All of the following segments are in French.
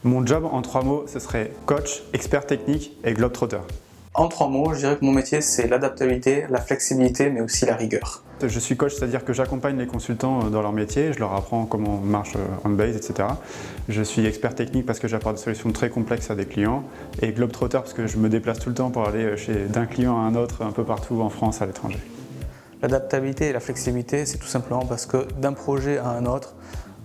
Mon job, en 3 mots, ce serait coach, expert technique et globetrotter. En 3 mots, je dirais que mon métier, c'est l'adaptabilité, la flexibilité, mais aussi la rigueur. Je suis coach, c'est-à-dire que j'accompagne les consultants dans leur métier, je leur apprends comment marche OnBase, etc. Je suis expert technique parce que j'apporte des solutions très complexes à des clients, et globetrotter parce que je me déplace tout le temps pour aller d'un client à un autre, un peu partout en France, à l'étranger. L'adaptabilité et la flexibilité, c'est tout simplement parce que d'un projet à un autre,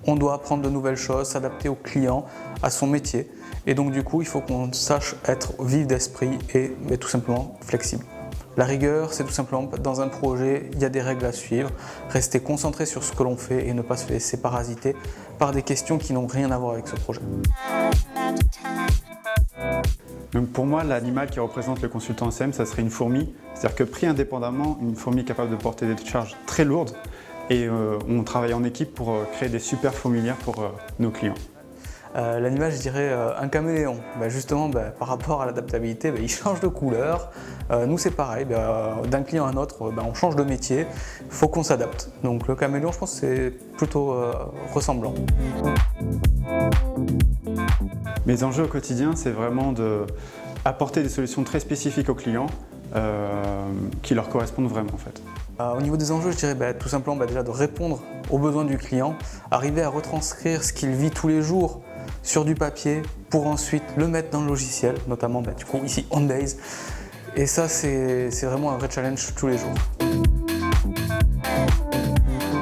on doit apprendre de nouvelles choses, s'adapter au client, à son métier. Et donc du coup, il faut qu'on sache être vif d'esprit et tout simplement flexible. La rigueur, c'est tout simplement dans un projet, il y a des règles à suivre, rester concentré sur ce que l'on fait et ne pas se laisser parasiter par des questions qui n'ont rien à voir avec ce projet. Donc pour moi, l'animal qui représente le consultant OCM, ça serait une fourmi. C'est-à-dire que pris indépendamment, une fourmi est capable de porter des charges très lourdes et on travaille en équipe pour créer des super fourmilières pour nos clients. L'animal, je dirais un caméléon. Justement, par rapport à l'adaptabilité, il change de couleur. Nous, c'est pareil. D'un client à un autre, on change de métier. Il faut qu'on s'adapte. Donc le caméléon, je pense que c'est plutôt ressemblant. Mes enjeux au quotidien, c'est vraiment d'apporter des solutions très spécifiques aux clients qui leur correspondent vraiment en fait. Au niveau des enjeux, je dirais tout simplement déjà de répondre aux besoins du client, arriver à retranscrire ce qu'il vit tous les jours sur du papier pour ensuite le mettre dans le logiciel, notamment du coup ici OnBase. Et ça, c'est vraiment un vrai challenge tous les jours.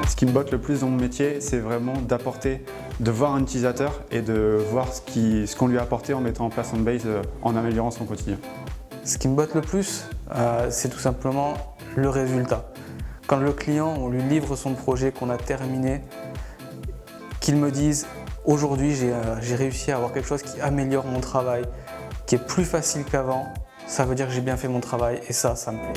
Ce qui me botte le plus dans mon métier, c'est vraiment de voir un utilisateur et de voir ce qu'on lui a apporté en mettant en place OnBase en améliorant son quotidien. Ce qui me botte le plus, c'est tout simplement le résultat. Quand le client, on lui livre son projet qu'on a terminé, qu'il me dise « Aujourd'hui, j'ai réussi à avoir quelque chose qui améliore mon travail, qui est plus facile qu'avant », ça veut dire que j'ai bien fait mon travail et ça me plaît.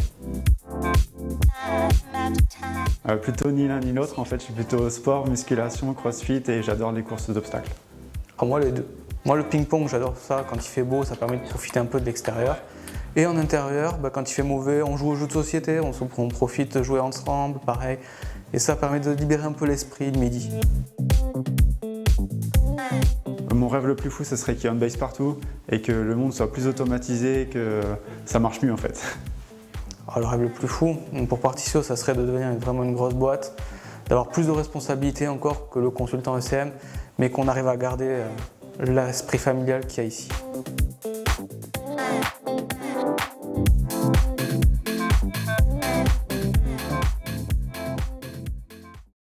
Plutôt ni l'un ni l'autre, en fait, je suis plutôt sport, musculation, crossfit et j'adore les courses d'obstacles. Moi, les deux. Moi, le ping-pong, j'adore ça. Quand il fait beau, ça permet de profiter un peu de l'extérieur. Et en intérieur, quand il fait mauvais, on joue aux jeux de société, on profite de jouer ensemble, pareil. Et ça permet de libérer un peu l'esprit le midi. Mon rêve le plus fou, ce serait qu'il y ait OnBase partout et que le monde soit plus automatisé, que ça marche mieux en fait. Le rêve le plus fou, pour Partitio, ça serait de devenir vraiment une grosse boîte, d'avoir plus de responsabilités encore que le consultant ECM, mais qu'on arrive à garder l'esprit familial qu'il y a ici.